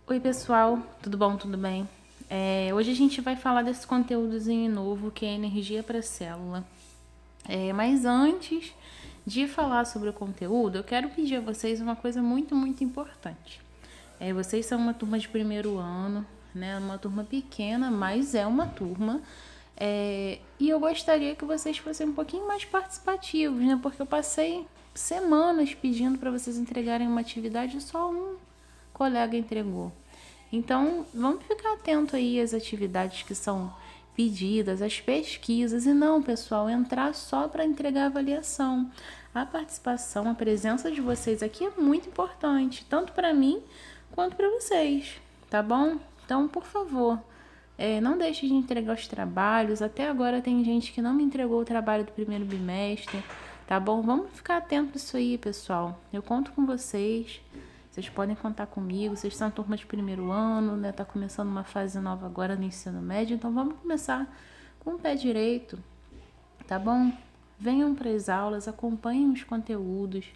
Oi pessoal, tudo bom? Tudo bem? Hoje a gente vai falar desse conteúdozinho novo que é energia para célula. Mas antes de falar sobre o conteúdo, eu quero pedir a vocês uma coisa muito importante. Vocês são uma turma de primeiro ano, né? Uma turma pequena, mas é uma turma. E eu gostaria que vocês fossem um pouquinho mais participativos, né? Porque eu passei semanas pedindo para vocês entregarem uma atividade e só um colega entregou. Então, vamos ficar atento aí às atividades que são pedidas, às pesquisas, e não, pessoal, entrar só para entregar avaliação. A participação, a presença de vocês aqui é muito importante, tanto para mim quanto para vocês, tá bom? Então, por favor, não deixe de entregar os trabalhos. Até agora tem gente que não me entregou o trabalho do primeiro bimestre, tá bom? Vamos ficar atento nisso aí, pessoal. Eu conto com vocês. Vocês podem contar comigo, vocês são turma de primeiro ano, né? Tá começando uma fase nova agora no ensino médio, então vamos começar com o pé direito, tá bom? Venham para as aulas, acompanhem os conteúdos,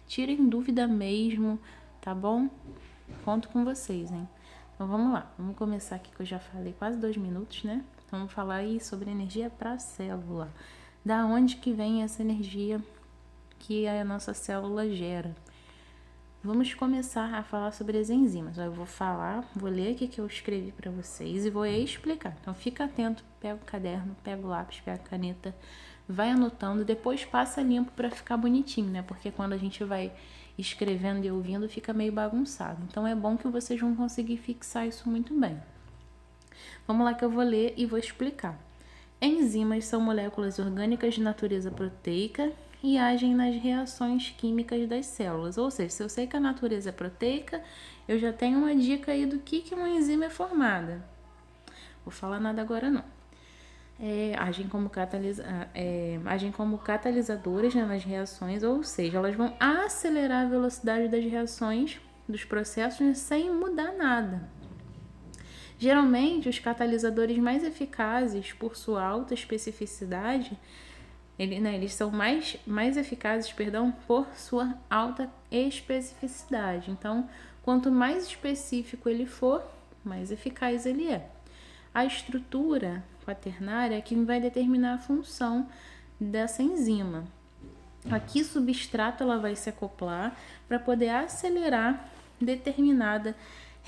tirem dúvida mesmo, tá bom? Conto com vocês, hein? Então vamos lá, vamos começar aqui que eu já falei quase 2 minutos, né? Então, vamos falar aí sobre energia para a célula. Da onde que vem essa energia que a nossa célula gera? Vamos começar a falar sobre as enzimas. Eu vou ler aqui que eu escrevi para vocês e vou explicar. Então fica atento, pega o caderno, pega o lápis, pega a caneta, vai anotando, depois passa limpo para ficar bonitinho, né? Porque quando a gente vai escrevendo e ouvindo fica meio bagunçado. Então é bom que vocês vão conseguir fixar isso muito bem. Vamos lá que eu vou ler e vou explicar. Enzimas são moléculas orgânicas de natureza proteica e agem nas reações químicas das células. Ou seja, se eu sei que a natureza é proteica, eu já tenho uma dica aí do que uma enzima é formada. Vou falar nada agora não. Agem como catalisadores, né, nas reações, ou seja, elas vão acelerar a velocidade das reações, dos processos, né, sem mudar nada. Geralmente, os catalisadores mais eficazes, por sua alta especificidade, eles são mais eficazes, por sua alta especificidade. Então, quanto mais específico ele for, mais eficaz ele é. A estrutura quaternária é quem vai determinar a função dessa enzima. A que substrato ela vai se acoplar para poder acelerar determinada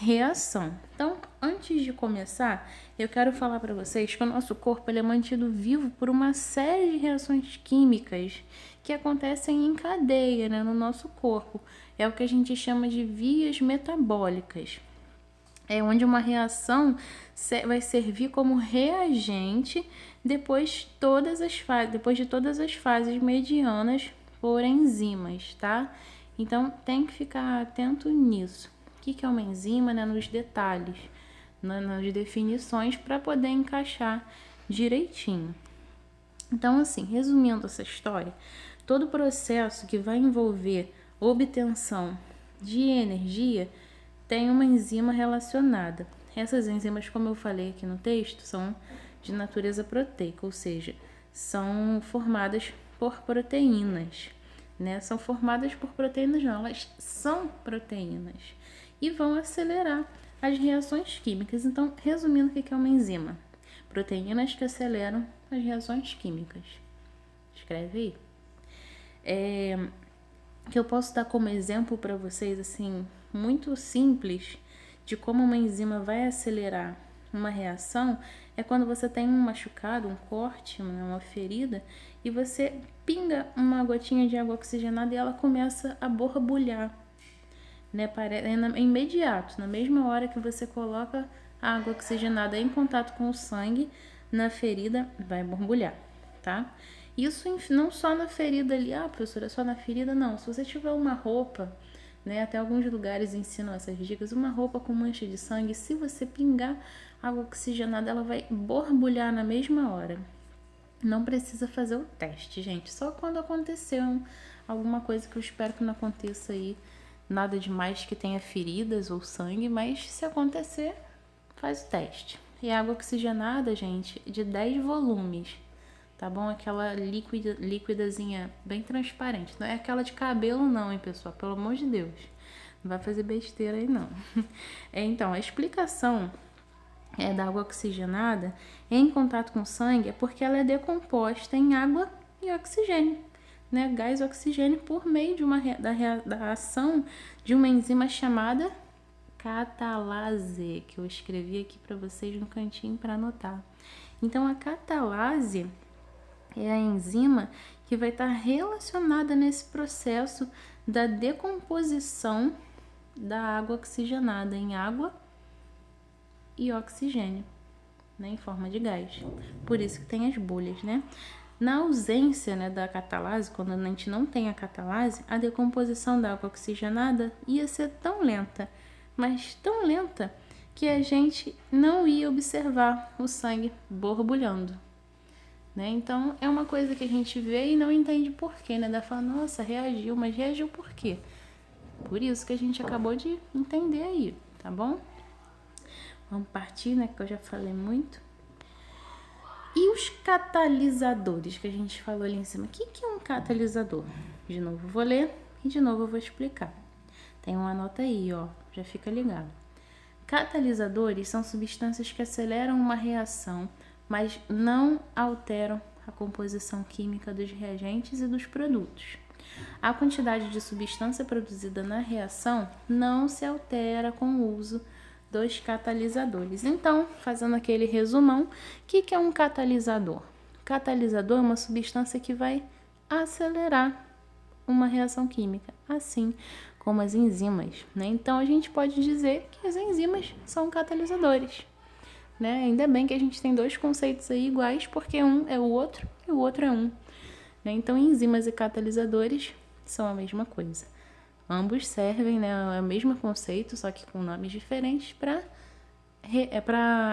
reação. Então, antes de começar, eu quero falar para vocês que o nosso corpo ele é mantido vivo por uma série de reações químicas que acontecem em cadeia, né, no nosso corpo. É o que a gente chama de vias metabólicas. É onde uma reação vai servir como reagente depois de todas as fases medianas por enzimas, tá? Então, tem que ficar atento nisso. O que é uma enzima, né? Nos detalhes, nas definições, para poder encaixar direitinho. Então, assim, resumindo essa história, todo processo que vai envolver obtenção de energia tem uma enzima relacionada. Essas enzimas, como eu falei aqui no texto, são de natureza proteica, ou seja, são formadas por proteínas, né? São formadas por proteínas, não, elas são proteínas e vão acelerar as reações químicas. Então, resumindo, o que é uma enzima? Proteínas que aceleram as reações químicas. Escreve aí. Que eu posso dar como exemplo para vocês, assim, muito simples, de como uma enzima vai acelerar uma reação, é quando você tem um machucado, um corte, uma ferida, e você pinga uma gotinha de água oxigenada e ela começa a borbulhar, né? É imediato, na mesma hora que você coloca a água oxigenada em contato com o sangue, na ferida vai borbulhar, tá? Isso não só na ferida ali, professora, só na ferida, não. Se você tiver uma roupa, né, até alguns lugares ensinam essas dicas, uma roupa com mancha de sangue, se você pingar água oxigenada, ela vai borbulhar na mesma hora. Não precisa fazer o teste, gente, só quando aconteceu alguma coisa que eu espero que não aconteça aí, nada demais que tenha feridas ou sangue, mas se acontecer, faz o teste. E água oxigenada, gente, de 10 volumes. Tá bom? Aquela líquidazinha bem transparente. Não é aquela de cabelo não, hein, pessoal? Pelo amor de Deus. Não vai fazer besteira aí, não. Então, a explicação da água oxigenada em contato com o sangue é porque ela é decomposta em água e oxigênio, né? Gás e oxigênio por meio de da ação de uma enzima chamada catalase, que eu escrevi aqui para vocês no cantinho para anotar. Então, a catalase é a enzima que vai estar relacionada nesse processo da decomposição da água oxigenada em água e oxigênio, né, em forma de gás. Por isso que tem as bolhas, né? Na ausência, né, da catalase, quando a gente não tem a catalase, a decomposição da água oxigenada ia ser tão lenta, mas tão lenta, que a gente não ia observar o sangue borbulhando, né? Então, é uma coisa que a gente vê e não entende por quê, né? Da fala, nossa, reagiu, mas reagiu por quê? Por isso que a gente acabou de entender aí, tá bom? Vamos partir, né? Que eu já falei muito. E os catalisadores que a gente falou ali em cima? O que é um catalisador? De novo eu vou ler e de novo eu vou explicar. Tem uma nota aí, ó. Já fica ligado. Catalisadores são substâncias que aceleram uma reação, mas não alteram a composição química dos reagentes e dos produtos. A quantidade de substância produzida na reação não se altera com o uso dos catalisadores. Então, fazendo aquele resumão, o que é um catalisador? Catalisador é uma substância que vai acelerar uma reação química, assim como as enzimas, né? Então, a gente pode dizer que as enzimas são catalisadores, né? Ainda bem que a gente tem dois conceitos aí iguais, porque um é o outro e o outro é um, né? Então, enzimas e catalisadores são a mesma coisa. Ambos servem, né, é o mesmo conceito, só que com nomes diferentes para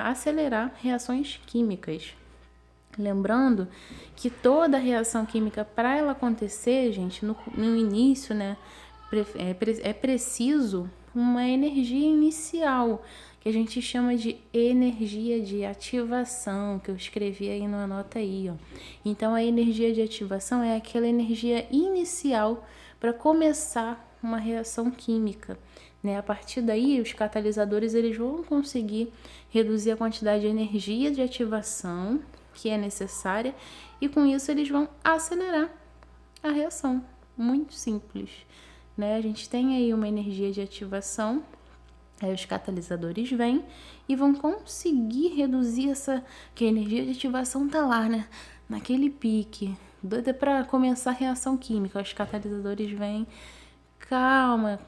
acelerar reações químicas. Lembrando que toda reação química, para ela acontecer, gente, no início, né, é preciso uma energia inicial, que a gente chama de energia de ativação, que eu escrevi aí na nota aí, ó. Então, a energia de ativação é aquela energia inicial para começar uma reação química, né? A partir daí, os catalisadores eles vão conseguir reduzir a quantidade de energia de ativação que é necessária e com isso eles vão acelerar a reação. Muito simples, né? A gente tem aí uma energia de ativação, aí os catalisadores vêm e vão conseguir reduzir que a energia de ativação tá lá, né? Naquele pique, doida para começar a reação química. Os catalisadores vêm, calma,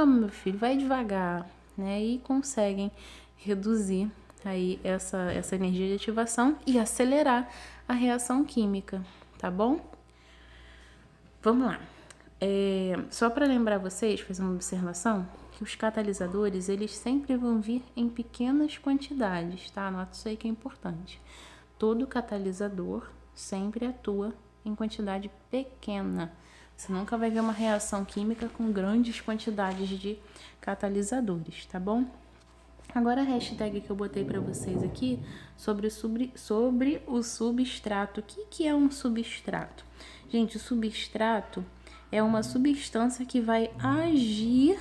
meu filho, vai devagar, né? E conseguem reduzir aí essa energia de ativação e acelerar a reação química, tá bom? Vamos lá. Só para lembrar vocês, fazer uma observação, que os catalisadores, eles sempre vão vir em pequenas quantidades, tá? Anota isso aí que é importante. Todo catalisador sempre atua em quantidade pequena. Você nunca vai ver uma reação química com grandes quantidades de catalisadores, tá bom? Agora a hashtag que eu botei para vocês aqui sobre o substrato. O que é um substrato? Gente, o substrato é uma substância que vai agir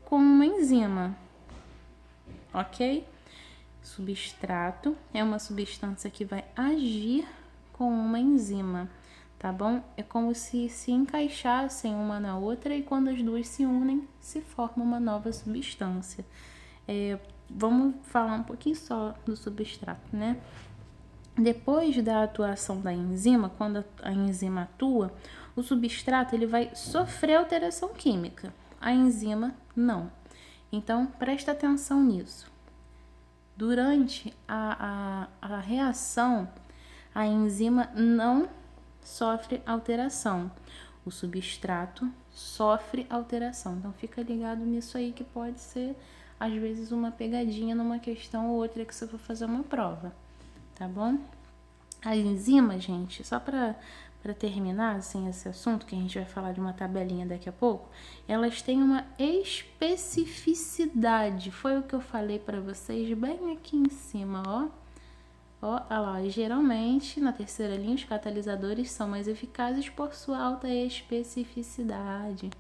com uma enzima, ok? Substrato é uma substância que vai agir com uma enzima, tá bom? É como se encaixassem uma na outra e quando as duas se unem, se forma uma nova substância. Vamos falar um pouquinho só do substrato, né? Depois da atuação da enzima, quando a enzima atua, o substrato ele vai sofrer alteração química, a enzima não. Então, presta atenção nisso. Durante a reação, a enzima não sofre alteração, o substrato sofre alteração. Então, fica ligado nisso aí que pode ser, às vezes, uma pegadinha numa questão ou outra que você for fazer uma prova, tá bom? A enzima, gente, só para terminar assim, esse assunto, que a gente vai falar de uma tabelinha daqui a pouco, elas têm uma especificidade. Foi o que eu falei para vocês bem aqui em cima, ó. Olha lá, geralmente, na terceira linha, os catalisadores são mais eficazes por sua alta especificidade,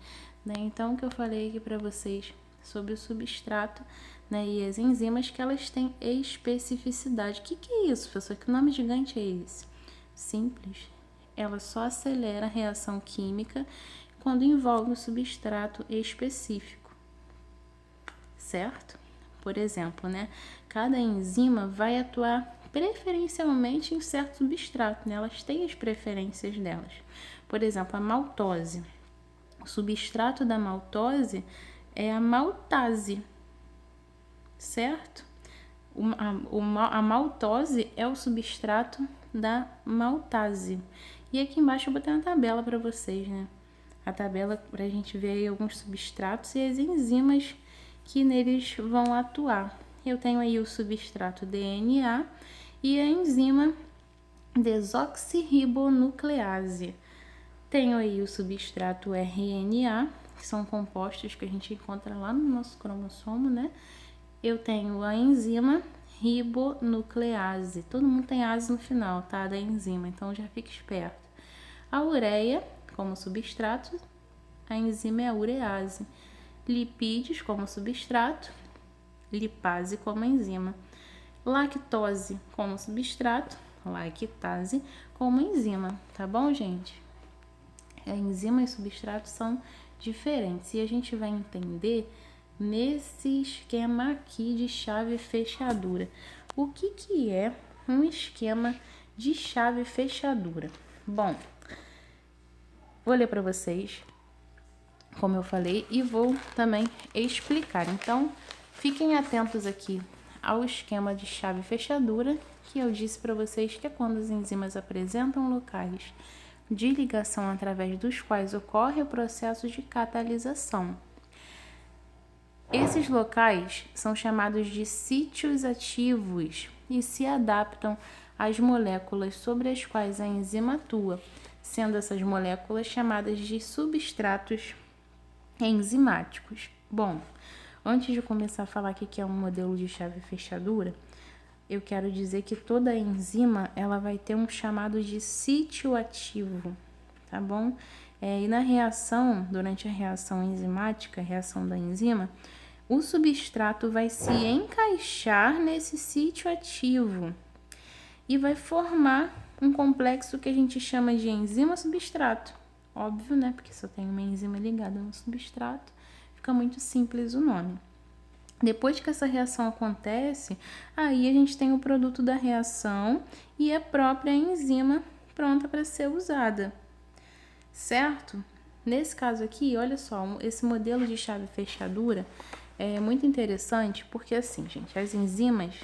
né? Então, o que eu falei aqui para vocês sobre o substrato, né, e as enzimas, que elas têm especificidade. O que é isso, professor? Que nome gigante é esse? Simples. Ela só acelera a reação química quando envolve um substrato específico, certo? Por exemplo, né, cada enzima vai atuar preferencialmente em certo substrato, né? Elas têm as preferências delas. Por exemplo, a maltose. O substrato da maltose é a maltase, certo? A maltose é o substrato da maltase. E aqui embaixo eu botei uma tabela para vocês, né? A tabela para a gente ver aí alguns substratos e as enzimas que neles vão atuar. Eu tenho aí o substrato DNA e a enzima desoxirribonuclease. Tenho aí o substrato RNA, que são compostos que a gente encontra lá no nosso cromossomo, né? Eu tenho a enzima ribonuclease. Todo mundo tem ase no final, tá? Da enzima, então já fica esperto. A ureia, como substrato, a enzima é a urease. Lipídios, como substrato, lipase como enzima. Lactose, como substrato, lactase como enzima, tá bom, gente? A enzima e substrato são diferentes e a gente vai entender nesse esquema aqui de chave e fechadura. O que é um esquema de chave e fechadura? Bom, vou ler para vocês, como eu falei, e vou também explicar. Então, fiquem atentos aqui ao esquema de chave e fechadura, que eu disse para vocês que é quando as enzimas apresentam locais de ligação através dos quais ocorre o processo de catalisação. Esses locais são chamados de sítios ativos e se adaptam às moléculas sobre as quais a enzima atua, sendo essas moléculas chamadas de substratos enzimáticos. Bom, antes de começar a falar o que é um modelo de chave e fechadura, eu quero dizer que toda enzima ela vai ter um chamado de sítio ativo, tá bom? E na reação, durante a reação enzimática, a reação da enzima, o substrato vai se encaixar nesse sítio ativo e vai formar um complexo que a gente chama de enzima-substrato. Óbvio, né? Porque só tem uma enzima ligada no substrato, fica muito simples o nome. Depois que essa reação acontece, aí a gente tem o produto da reação e a própria enzima pronta para ser usada, certo? Nesse caso aqui, olha só, esse modelo de chave fechadura é muito interessante porque assim, gente, as enzimas,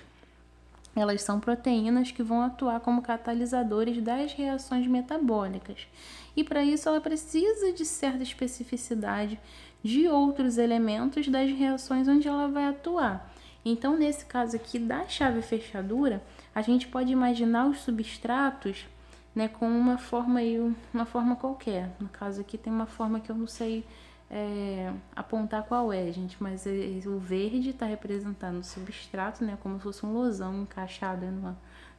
elas são proteínas que vão atuar como catalisadores das reações metabólicas. E para isso ela precisa de certa especificidade de outros elementos das reações onde ela vai atuar. Então, nesse caso aqui da chave fechadura, a gente pode imaginar os substratos, né, com uma forma qualquer. No caso aqui tem uma forma que eu não sei apontar qual é, gente, mas o verde está representando o substrato, né, como se fosse um losão encaixado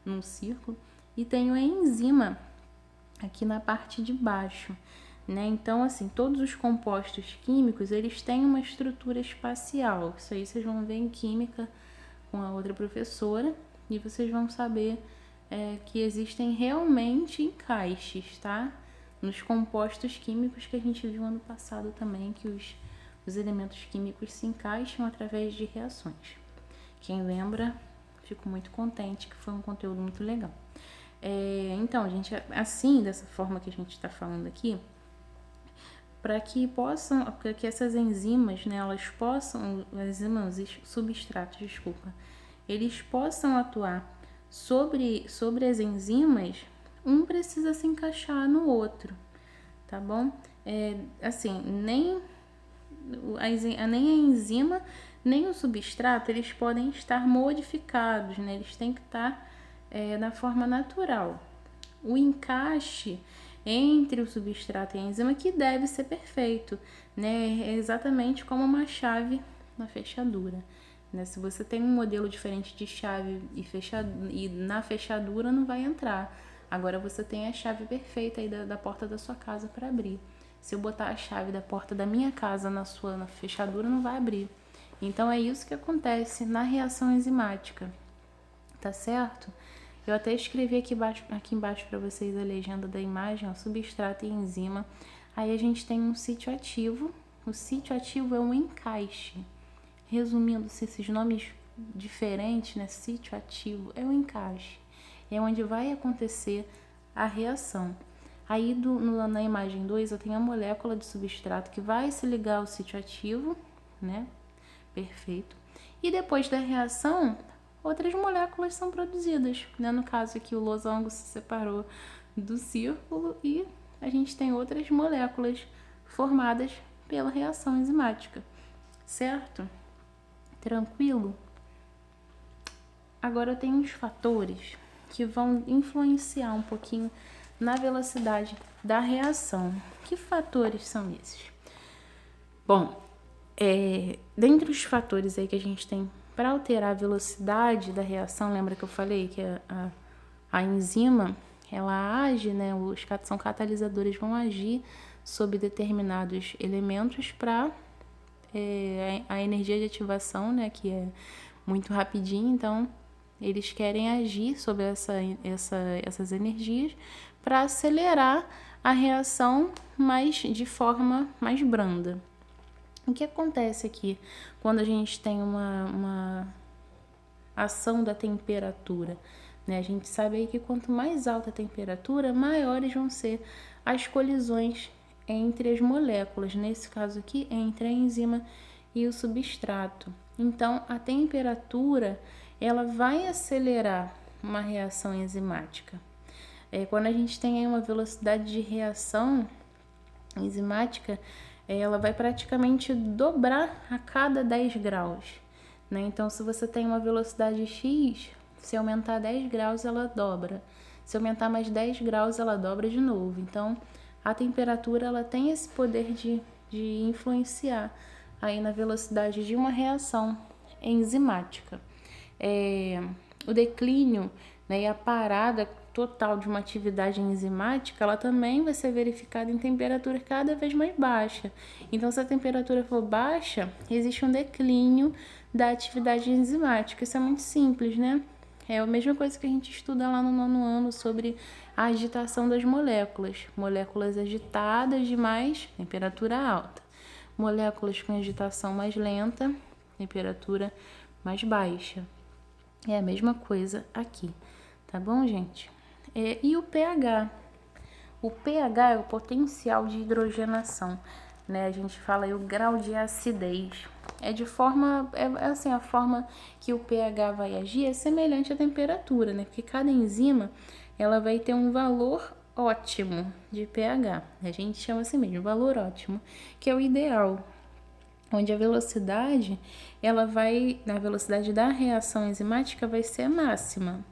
num círculo, e tem a enzima aqui na parte de baixo, né? Então, assim, todos os compostos químicos, eles têm uma estrutura espacial. Isso aí vocês vão ver em química com a outra professora e vocês vão saber que existem realmente encaixes, tá? Nos compostos químicos que a gente viu ano passado também, que os elementos químicos se encaixam através de reações. Quem lembra, fico muito contente, que foi um conteúdo muito legal. Então, gente, assim, dessa forma que a gente está falando aqui, para que essas enzimas, né, elas possam, substratos, desculpa, eles possam atuar sobre as enzimas, um precisa se encaixar no outro, tá bom? Assim, nem a enzima, nem o substrato, eles podem estar modificados, né? Eles têm que estar na forma natural. O encaixe entre o substrato e a enzima que deve ser perfeito, né? É exatamente como uma chave na fechadura, né? Se você tem um modelo diferente de chave e na fechadura não vai entrar. Agora você tem a chave perfeita aí da porta da sua casa para abrir. Se eu botar a chave da porta da minha casa na fechadura, não vai abrir. Então é isso que acontece na reação enzimática, tá certo? Eu até escrevi aqui embaixo para vocês a legenda da imagem, ó, substrato e enzima. Aí a gente tem um sítio ativo. O sítio ativo é um encaixe. Resumindo, esses nomes diferentes, né? Sítio ativo é um encaixe. É onde vai acontecer a reação. Aí na imagem 2 eu tenho a molécula de substrato que vai se ligar ao sítio ativo, né? Perfeito. E depois da reação, outras moléculas são produzidas, né? No caso aqui o losango se separou do círculo e a gente tem outras moléculas formadas pela reação enzimática, certo? Tranquilo? Agora tem uns fatores que vão influenciar um pouquinho na velocidade da reação. Que fatores são esses? Bom, dentre os fatores aí que a gente tem para alterar a velocidade da reação, lembra que eu falei que a enzima, ela age, né? São catalisadores, vão agir sobre determinados elementos para a energia de ativação, né? Que é muito rapidinho, então eles querem agir sobre essas energias para acelerar a reação, mas de forma mais branda. O que acontece aqui quando a gente tem uma ação da temperatura? Né? A gente sabe aí que quanto mais alta a temperatura, maiores vão ser as colisões entre as moléculas, nesse caso aqui, entre a enzima e o substrato. Então, a temperatura, ela vai acelerar uma reação enzimática. Quando a gente tem aí uma velocidade de reação enzimática, ela vai praticamente dobrar a cada 10 graus, né? Então, se você tem uma velocidade X, se aumentar 10 graus, ela dobra. Se aumentar mais 10 graus, ela dobra de novo. Então, a temperatura, ela tem esse poder de influenciar aí na velocidade de uma reação enzimática. O declínio, né, e a parada total de uma atividade enzimática, ela também vai ser verificada em temperatura cada vez mais baixa. Então, se a temperatura for baixa, existe um declínio da atividade enzimática. Isso é muito simples, né? É a mesma coisa que a gente estuda lá no 9º ano sobre a agitação das moléculas. Moléculas agitadas de mais temperatura alta. Moléculas com agitação mais lenta, temperatura mais baixa. É a mesma coisa aqui, tá bom, gente? E o pH? O pH é o potencial de hidrogenação, né? A gente fala aí o grau de acidez. A forma que o pH vai agir é semelhante à temperatura, né? Porque cada enzima, ela vai ter um valor ótimo de pH. A gente chama assim mesmo, valor ótimo, que é o ideal. Onde a velocidade, na velocidade da reação enzimática vai ser a máxima.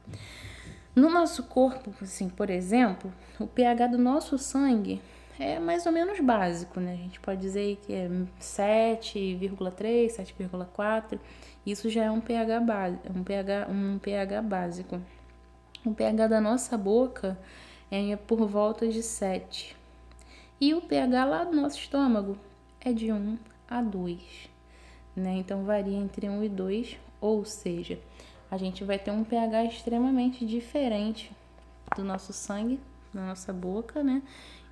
No nosso corpo, assim, por exemplo, o pH do nosso sangue é mais ou menos básico, né? A gente pode dizer que é 7,3, 7,4. Isso já é um pH básico, um pH básico. O pH da nossa boca é por volta de 7. E o pH lá do nosso estômago é de 1 a 2, né? Então varia entre 1 e 2, ou seja, a gente vai ter um pH extremamente diferente do nosso sangue, na nossa boca, né?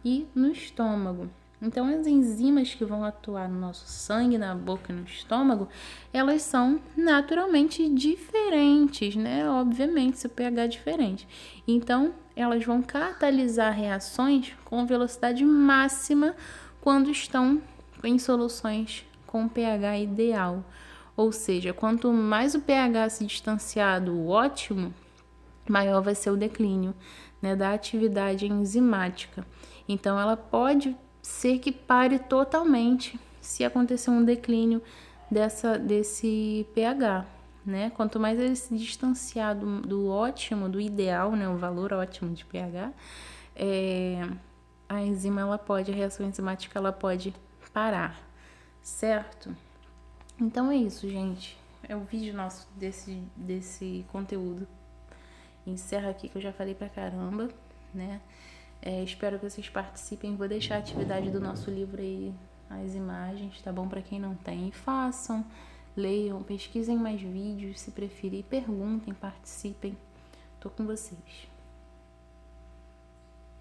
E no estômago. Então, as enzimas que vão atuar no nosso sangue, na boca e no estômago, elas são naturalmente diferentes, né? Obviamente, se o pH é diferente. Então, elas vão catalisar reações com velocidade máxima quando estão em soluções com pH ideal. Ou seja, quanto mais o pH se distanciar do ótimo, maior vai ser o declínio, né, da atividade enzimática. Então, ela pode ser que pare totalmente se acontecer um declínio desse pH, né? Quanto mais ele se distanciar do ótimo, do ideal, né, o valor ótimo de pH, a reação enzimática, ela pode parar, certo? Então é isso, gente. É o vídeo nosso desse conteúdo. Encerra aqui que eu já falei pra caramba, né? Espero que vocês participem. Vou deixar a atividade do nosso livro aí, as imagens, tá bom? Para quem não tem, façam, leiam, pesquisem mais vídeos, se preferir, perguntem, participem. Tô com vocês.